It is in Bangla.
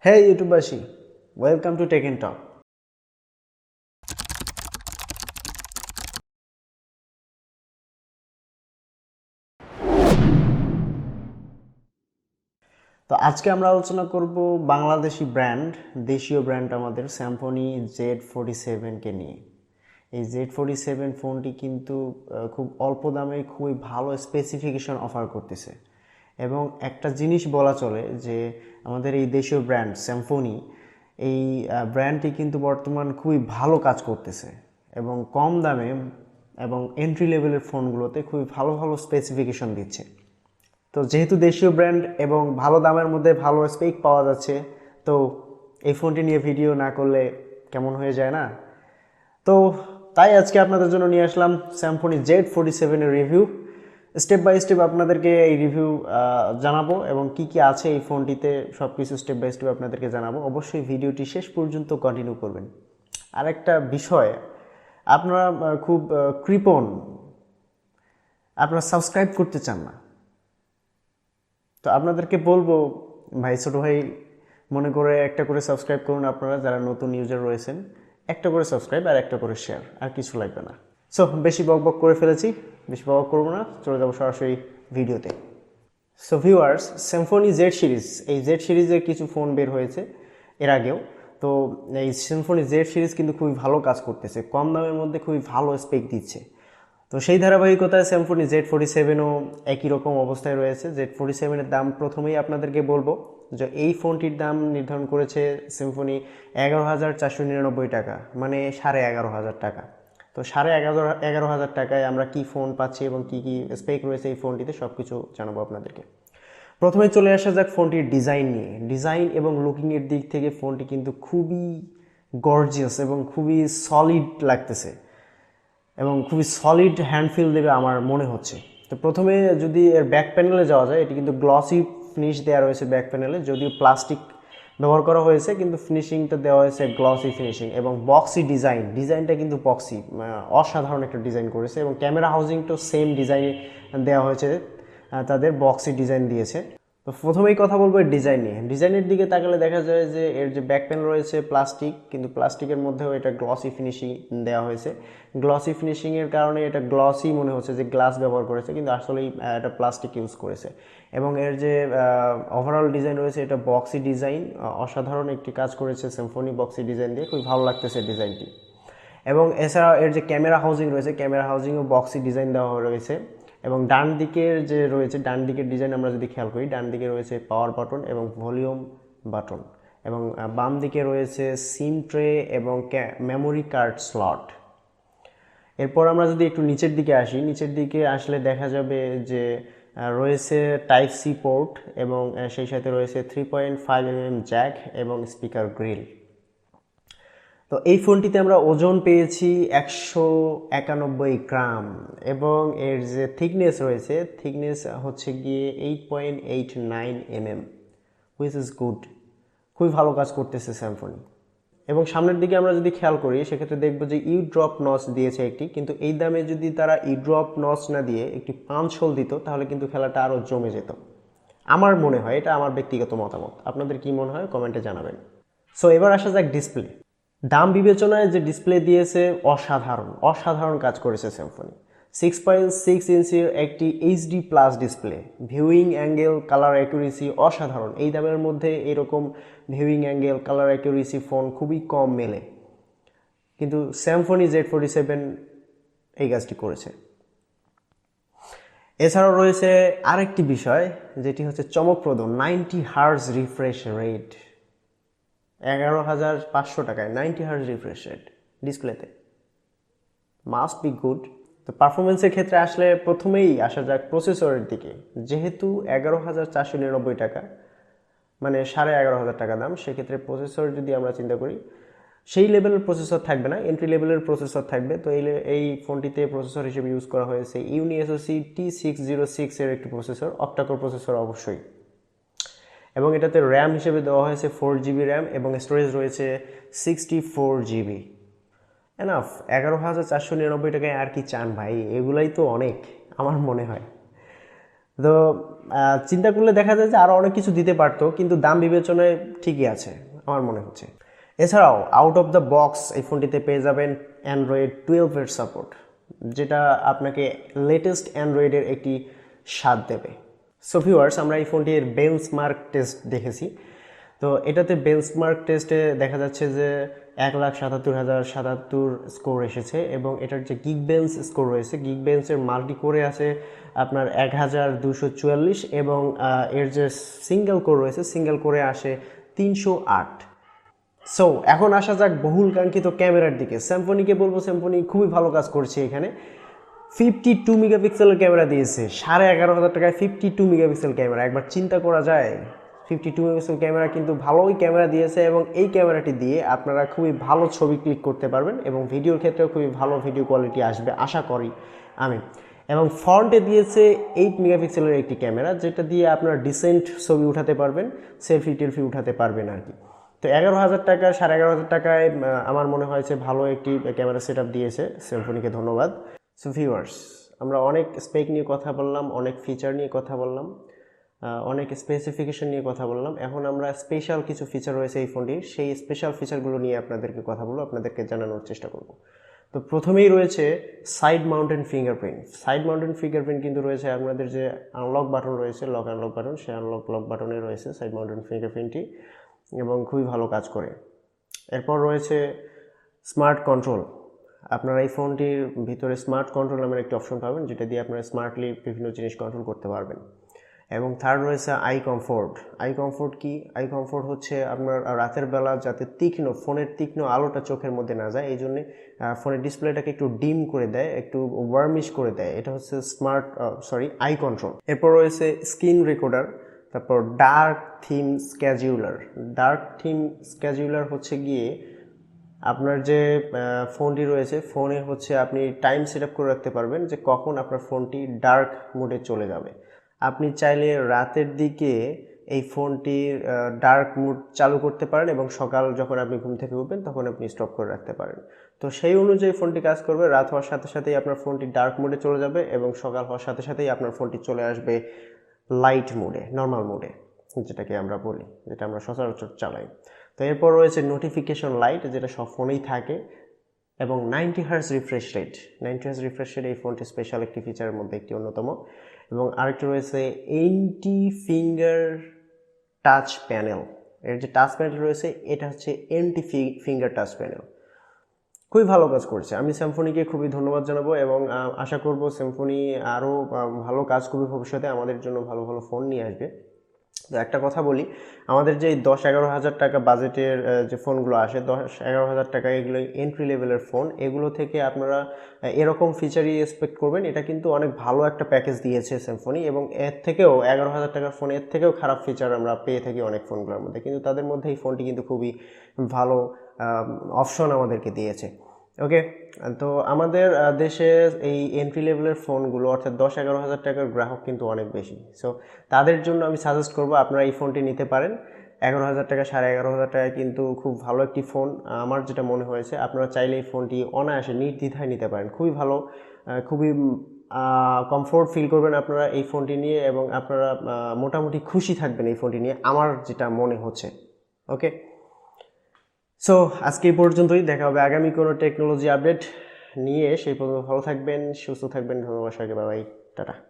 Hey YouTubeবাসী, welcome to Tech and Talk. তো আজকে আমরা আলোচনা করব বাংলাদেশি ব্র্যান্ড, দেশীয় ব্র্যান্ড আমাদের Symphony Z47 কে নিয়ে। এই Z47 ফোনটি কিন্তু খুব অল্প দামে খুবই ভালো স্পেসিফিকেশন অফার করতেছে এবং একটা জিনিস বলা চলে যে আমাদের এই দেশীয় ব্র্যান্ড Symphony এই ব্র্যান্ডটি কিন্তু বর্তমান খুবই ভালো কাজ করতেছে এবং কম দামে এবং এন্ট্রি লেভেলের ফোনগুলোতে খুবই ভালো ভালো স্পেসিফিকেশন দিচ্ছে। তো যেহেতু দেশীয় ব্র্যান্ড এবং ভালো দামের মধ্যে ভালো স্পেক পাওয়া যাচ্ছে, তো এই ফোনটি নিয়ে ভিডিও না করলে কেমন হয়ে যায় না? তো তাই আজকে আপনাদের জন্য নিয়ে আসলাম Symphony Z47 এর রিভিউ। স্টেপ বাই স্টেপ আপনাদেরকে এই রিভিউ জানাবো এবং কি কি আছে এই ফোনটিতে সব কিছু স্টেপ বাই স্টেপ আপনাদেরকে জানাবো। অবশ্যই ভিডিওটি শেষ পর্যন্ত কন্টিনিউ করবেন। আর একটা বিষয়, আপনারা খুব কৃপণ, আপনারা সাবস্ক্রাইব করতে চান না। তো আপনাদেরকে বলবো ভাই, ছোটো ভাই মনে করে একটা করে সাবস্ক্রাইব করুন। আপনারা যারা নতুন ইউজার রয়েছেন, একটা করে সাবস্ক্রাইব আর একটা করে শেয়ার, আর কিছু লাগবে না। সো বেশি বক বক করে ফেলেছি, বেশি বক করবো না, চলে যাবো সরাসরি ভিডিওতে। So viewers, Symphony Z series, এই Z সিরিজের কিছু ফোন বের হয়েছে এর আগেও। তো এই Symphony Z সিরিজ কিন্তু খুবই ভালো কাজ করতেছে, কম দামের মধ্যে খুবই ভালো স্পেক দিচ্ছে। তো সেই ধারাবাহিকতায় Symphony Z47ও একই রকম অবস্থায় রয়েছে। Z47 এর দাম প্রথমেই আপনাদেরকে বলবো যে এই ফোনটির দাম নির্ধারণ করেছে Symphony 11,499 টাকা, মানে 11,500 টাকা। তো 11,500 টাকায় আমরা কি ফোন পাচ্ছি এবং কি কি স্পেক রয়েছে এই ফোনটিতে সব কিছু জানাবো আপনাদেরকে। প্রথমে চলে আসা যাক ফোনটির ডিজাইন নিয়ে। ডিজাইন এবং লুকিংয়ের দিক থেকে ফোনটি কিন্তু খুবই গর্জিয়াস এবং খুবই সলিড লাগতেছে এবং খুবই সলিড হ্যান্ডফিল দেবে আমার মনে হচ্ছে। তো প্রথমে যদি এর ব্যাক প্যানেলে যাওয়া যায়, এটি কিন্তু গ্লসি ফিনিশ দেওয়া রয়েছে ব্যাক প্যানেলে, যদিও প্লাস্টিক ব্যবহার করা হয়েছে কিন্তু ফিনিশিংটা দেওয়া হয়েছে গ্লসি ফিনিশিং এবং বক্সি ডিজাইনটা কিন্তু বক্সি, অসাধারণ একটা ডিজাইন করেছে এবং ক্যামেরা হাউজিংটাও সেম ডিজাইনে দেওয়া হয়েছে, তাদের বক্সি ডিজাইন দিয়েছে। তো প্রথমেই কথা বলবো ডিজাইন নিয়ে। ডিজাইনের দিকে তাকালে দেখা যায় যে এর যে ব্যাক প্যানেল রয়েছে প্লাস্টিক, কিন্তু প্লাস্টিকের মধ্যেও এটা গ্লসি ফিনিশিং দেওয়া হয়েছে। গ্লসি ফিনিশিংয়ের কারণে এটা গ্লসি মনে হচ্ছে যে গ্লাস ব্যবহার করেছে, কিন্তু আসলেই এটা প্লাস্টিক ইউজ করেছে। এবং এর যে ওভারঅল ডিজাইন রয়েছে এটা বক্সি ডিজাইন, অসাধারণ একটি কাজ করেছে Symphony বক্সি ডিজাইন দিয়ে, খুবই ভালো লাগতেছে ডিজাইনটি। এবং এছাড়াও এর যে ক্যামেরা হাউজিং রয়েছে, ক্যামেরা হাউজিংও বক্সি ডিজাইন দেওয়া রয়েছে। এবং ডান দিকের যে রয়েছে, ডান দিকের ডিজাইন আমরা যদি খেয়াল করি, ডান দিকে রয়েছে পাওয়ার বাটন এবং ভলিউম বাটন, এবং বাম দিকে রয়েছে সিম ট্রে এবং মেমোরি কার্ড স্লট। এরপর আমরা যদি একটু নিচের দিকে আসি, নিচের দিকে আসলে দেখা যাবে যে রয়েছে টাইপ সি পোর্ট এবং সেই সাথে রয়েছে 3.5mm জ্যাক এবং স্পিকার গ্রিল। তো এই ফোনটিতে আমরা ওজন পেয়েছি 191 গ্রাম এবং এর যে থিকনেস রয়েছে, থিকনেস হচ্ছে গিয়ে 8.89 mm, হুইচ ইজ গুড। খুবই ভালো কাজ করতেছে Symphony। এবং সামনের দিকে আমরা যদি খেয়াল করি, সেক্ষেত্রে দেখবো যে ইউ ড্রপ নচ দিয়েছে একটি, কিন্তু এই দামে যদি তারা ইউ ড্রপ নচ না দিয়ে একটি পাঞ্চ হোল দিত তাহলে কিন্তু খেলাটা আরও জমে যেত আমার মনে হয়। এটা আমার ব্যক্তিগত মতামত, আপনাদের কি মনে হয় কমেন্টে জানাবেন। সো এবার আসা যাক ডিসপ্লে। দাম বিবেচনায় যে ডিসপ্লে দিয়েছে অসাধারণ কাজ করেছে Symphony। 6.6 ইঞ্চির একটি HD plus display, viewing angle, colour accuracy অসাধারণ। এই দামের মধ্যে এরকম viewing angle, colour accuracy phone খুবই কম মেলে, কিন্তু Symphony Z47 এই কাজটি করেছে। এছাড়াও রয়েছে আরেকটি বিষয় যেটি হচ্ছে চমকপ্রদ, 90 হার্জ রিফ্রেশ রেট। 11,500 টাকায় 90 হার্জ রিফ্রেশ রেট ডিসপ্লেতে, মাস্ট বি গুড। তো পারফরমেন্সের ক্ষেত্রে আসলে প্রথমেই আসা যাক প্রসেসরের দিকে। যেহেতু 11,499 টাকা, মানে 11,500 টাকা দাম, সেক্ষেত্রে প্রসেসর যদি আমরা চিন্তা করি, সেই লেভেলের প্রসেসর থাকবে না, এন্ট্রি লেভেলের প্রসেসর থাকবে। তো এই ফোনটিতে প্রসেসর হিসেবে ইউজ করা হয়েছে ইউনিএসওসি T606 এর একটি প্রসেসর, অক্টাকোর প্রসেসর অবশ্যই। এবং এটাতে র্যাম হিসেবে দেওয়া হয়েছে 4GB র্যাম এবং স্টোরেজ রয়েছে 64GB। এনাফ। 11,499 টাকায় আর কি চান ভাই, এগুলাই তো অনেক আমার মনে হয়। তো চিন্তা করলে দেখা যায় যে আরও অনেক কিছু দিতে পারতো, কিন্তু দাম বিবেচনায় ঠিকই আছে আমার মনে হচ্ছে। এছাড়াও আউট অফ দ্য বক্স এই ফোনটিতে পেয়ে যাবেন অ্যান্ড্রয়েড 12-এর সাপোর্ট, যেটা আপনাকে লেটেস্ট অ্যান্ড্রয়েডের একটি স্বাদ দেবে। সো ভিউয়ার্স, আমরা এই ফোনটির বেঞ্চমার্ক টেস্ট দেখেছি। তো এটাতে বেঞ্চমার্ক টেস্টে দেখা যাচ্ছে যে 1,77,077 স্কোর এসেছে, এবং এটার যে গিগ বেঞ্চ স্কোর রয়েছে, গিগ বেঞ্চের মাল্টি কোরে আছে আপনার 1,244, এবং এর যে সিঙ্গেল কোর রয়েছে, সিঙ্গেল কোরে আসে 308। সো এখন আসা যাক বহুল কাঙ্ক্ষিত ক্যামেরার দিকে। স্যামসংকে বলবো, স্যামসং খুবই ভালো কাজ করছে এখানে। 52 মেগাপিক্সেলের ক্যামেরা দিয়েছে 11,500 টাকায়। 52 মেগাপিক্সেল ক্যামেরা, একবার চিন্তা করা যায়। 52 মেগাপিক্সেল ক্যামেরা কিন্তু ভালোই ক্যামেরা দিয়েছে, এবং এই ক্যামেরাটি দিয়ে আপনারা খুবই ভালো ছবি ক্লিক করতে পারবেন, এবং ভিডিওর ক্ষেত্রেও খুবই ভালো ভিডিও কোয়ালিটি আসবে আশা করি আমি। এবং ফ্রন্টে দিয়েছে 8 মেগাপিক্সেলের একটি ক্যামেরা, যেটা দিয়ে আপনারা ডিসেন্ট ছবি উঠাতে পারবেন, সেলফি টেলফি উঠাতে পারবেন আর কি। তো 11,000 টাকা, 11,500 টাকায় আমার মনে হয়েছে ভালো একটি ক্যামেরা সেট আপ দিয়েছে স্যামসংকে, ধন্যবাদ। সো ভিউয়ার্স, আমরা অনেক স্পেক নিয়ে কথা বললাম, অনেক ফিচার নিয়ে কথা বললাম, অনেক স্পেসিফিকেশন নিয়ে কথা বললাম। এখন আমরা স্পেশাল কিছু ফিচার রয়েছে এই ফোনটির, সেই স্পেশাল ফিচারগুলো নিয়ে আপনাদেরকে কথা বলবো, আপনাদেরকে জানানোর চেষ্টা করব। তো প্রথমেই রয়েছে side mountain fingerprint. Side mountain fingerprint কিন্তু রয়েছে আপনাদের যে আনলক বাটন রয়েছে, লক আনলক বাটন, সেই লক বাটনে রয়েছে সাইড মাউন্টেন ফিঙ্গারপ্রিন্টটি, এবং খুবই ভালো কাজ করে। এরপর রয়েছে স্মার্ট কন্ট্রোল। আপনারা এই ফোনটির ভিতরে স্মার্ট কন্ট্রোল নামের একটি অপশন পাবেন, যেটা দিয়ে আপনারা স্মার্টলি বিভিন্ন জিনিস কন্ট্রোল করতে পারবেন। এবং থার্ড রয়েছে আই কমফোর্ট। আই কমফোর্ট কি? আই কমফোর্ট হচ্ছে আপনার রাতের বেলা যাতে ফোনের তীক্ষ্ণ আলোটা চোখের মধ্যে না যায়, এই জন্যে ফোনের ডিসপ্লেটাকে একটু ডিম করে দেয়, একটু ওয়ার্মিশ করে দেয়। এটা হচ্ছে আই কন্ট্রোল। এরপর রয়েছে স্ক্রিন রেকর্ডার। তারপর ডার্ক থিম স্ক্যাজুলার। ডার্ক থিম স্ক্যাজুলার হচ্ছে গিয়ে আপনার যে ফোনটি রয়েছে, ফোনে হচ্ছে আপনি টাইম সেট আপ করে রাখতে পারবেন যে কখন আপনার ফোনটি ডার্ক মোডে চলে যাবে। আপনি চাইলে রাতের দিকে এই ফোনটির ডার্ক মোড চালু করতে পারেন, এবং সকাল যখন আপনি ঘুম থেকে উঠবেন তখন আপনি স্টপ করে রাখতে পারেন। তো সেই অনুযায়ী ফোনটি কাজ করবে। রাত হওয়ার সাথে সাথেই আপনার ফোনটি ডার্ক মোডে চলে যাবে, এবং সকাল হওয়ার সাথে সাথেই আপনার ফোনটি চলে আসবে লাইট মোডে, নর্মাল মোডে, যেটাকে আমরা বলি, যেটা আমরা সচরাচর চালাই। তো এরপর রয়েছে নোটিফিকেশন লাইট, যেটা সব ফোনেই থাকে, এবং 90 hertz refresh rate. 90 hertz refresh rate এই ফোনটি স্পেশাল একটি ফিচারের মধ্যে একটি অন্যতম। এবং আরেকটি রয়েছে এন্টি ফিঙ্গার টাচ প্যানেল। এর যে টাচ প্যানেল রয়েছে, এটা হচ্ছে এন্টি ফিঙ্গার টাচ প্যানেল। খুবই ভালো কাজ করছে। আমি স্যামসংকে খুবই ধন্যবাদ জানাবো, এবং আশা করব স্যামসং আরও ভালো কাজ করবে ভবিষ্যতে, আমাদের জন্য ভালো ভালো ফোন নিয়ে আসবে। তো একটা কথা বলি, আমাদের যে 10-11 হাজার টাকা বাজেটের যে ফোনগুলো আসে, 10-11 হাজার টাকা, এগুলো এন্ট্রি লেভেলের ফোন, এগুলো থেকে আপনারা এরকম ফিচারই এক্সপেক্ট করবেন। এটা কিন্তু অনেক ভালো একটা প্যাকেজ দিয়েছে স্যামসং, এবং এর থেকেও 11 হাজার টাকার ফোন, এর থেকেও খারাপ ফিচার আমরা পেয়ে থাকি অনেক ফোনগুলোর মধ্যে, কিন্তু তাদের মধ্যে এই ফোনটি কিন্তু খুবই ভালো অপশন আমাদেরকে দিয়েছে। ওকে, তো আমাদের দেশে এই এন্ট্রি লেভেলের ফোনগুলো, অর্থাৎ 10-11 হাজার টাকার গ্রাহক কিন্তু অনেক বেশি। সো তাদের জন্য আমি সাজেস্ট করবো আপনারা এই ফোনটি নিতে পারেন। 11 হাজার টাকা, 11.5 হাজার টাকায় কিন্তু খুব ভালো একটি ফোন আমার যেটা মনে হয়েছে। আপনারা চাইলে এই ফোনটি অনায়াসে নির্দ্বিধায় নিতে পারেন। খুবই ভালো, খুবই কমফোর্ট ফিল করবেন আপনারা এই ফোনটি নিয়ে, এবং আপনারা মোটামুটি খুশি থাকবেন এই ফোনটি নিয়ে, আমার যেটা মনে হচ্ছে। ওকে, সো আজকে এই পর্যন্তই। দেখা হবে আগামী কোনো টেকনোলজি আপডেট নিয়ে। সেই পর্যন্ত ভালো থাকবেন, সুস্থ থাকবেন। ধন্যবাদ সবাইকে, বাই বাই, টাটা।